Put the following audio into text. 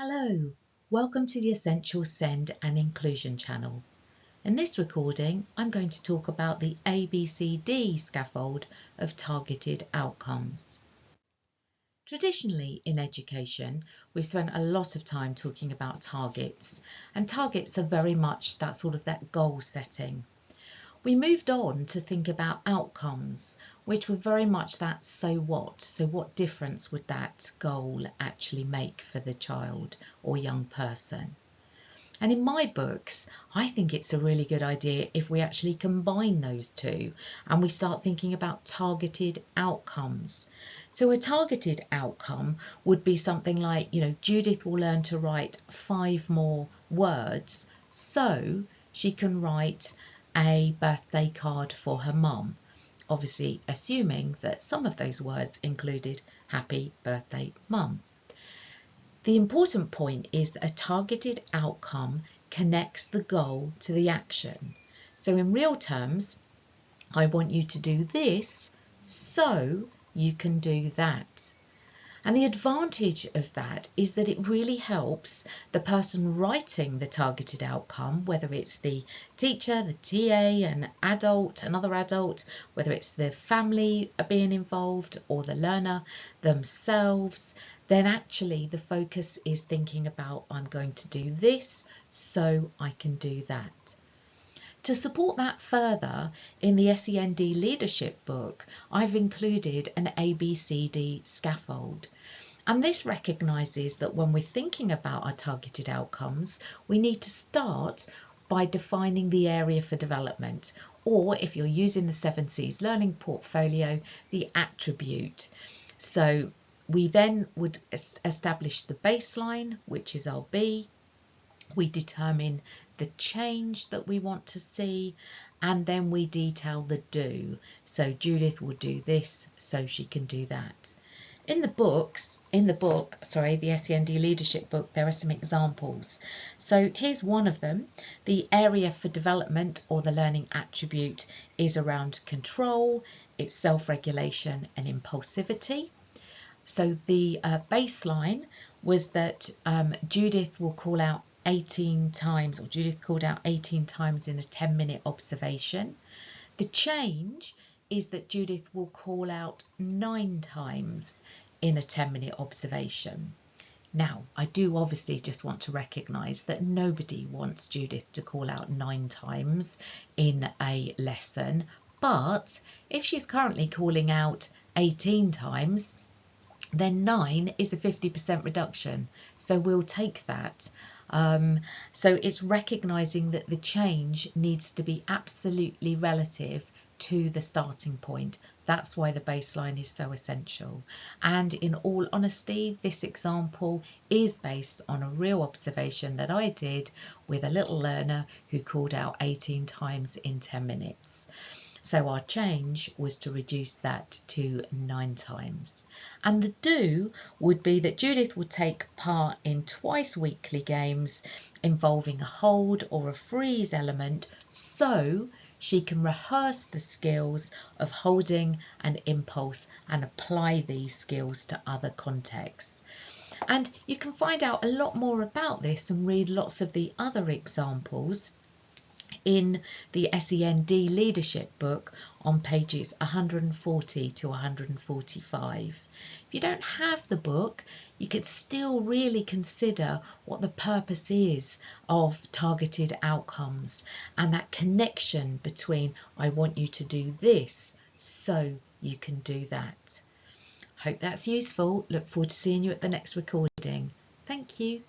Hello, welcome to the Essential Send and Inclusion channel. In this recording, I'm going to talk about the ABCD scaffold of targeted outcomes. Traditionally in education, we've spent a lot of time talking about targets, and targets are very much that goal setting. We moved on to think about outcomes, which were very much that so what? So what difference would that goal actually make for the child or young person? And in my books, I think it's a really good idea if we actually combine those two and we start thinking about targeted outcomes. So a targeted outcome would be something like, Judith will learn to write 5 more words so she can write a birthday card for her mum, obviously assuming that some of those words included happy birthday mum. The important point is that a targeted outcome connects the goal to the action. So in real terms, I want you to do this so you can do that. And the advantage of that is that it really helps the person writing the targeted outcome, whether it's the teacher, the TA, another adult, whether it's the family being involved or the learner themselves, then actually the focus is thinking about I'm going to do this so I can do that. To support that further, in the SEND leadership book, I've included an ABCD scaffold. And this recognises that when we're thinking about our targeted outcomes, we need to start by defining the area for development, or if you're using the 7C's learning portfolio, the attribute. So we then would establish the baseline, which is our B. We determine the change that we want to see, and then we detail the do. So Judith will do this so she can do that. In the book, the SEND leadership book, there are some examples. So here's one of them. The area for development or the learning attribute is around control, it's self-regulation and impulsivity. So the baseline was that Judith will call out 18 times, or Judith called out 18 times in a 10-minute observation. The change is that Judith will call out 9 times in a 10-minute observation. Now, I do obviously just want to recognise that nobody wants Judith to call out 9 times in a lesson, but if she's currently calling out 18 times, then 9 is a 50% reduction, so we'll take that. So it's recognising that the change needs to be absolutely relative to the starting point. That's why the baseline is so essential. And in all honesty, this example is based on a real observation that I did with a little learner who called out 18 times in 10 minutes. So our change was to reduce that to 9 times. And the do would be that Judith would take part in twice weekly games involving a hold or a freeze element so she can rehearse the skills of holding an impulse and apply these skills to other contexts. And you can find out a lot more about this and read lots of the other examples in the SEND leadership book on pages 140 to 145. If you don't have the book, you could still really consider what the purpose is of targeted outcomes and that connection between I want you to do this so you can do that. Hope that's useful. Look forward to seeing you at the next recording. Thank you.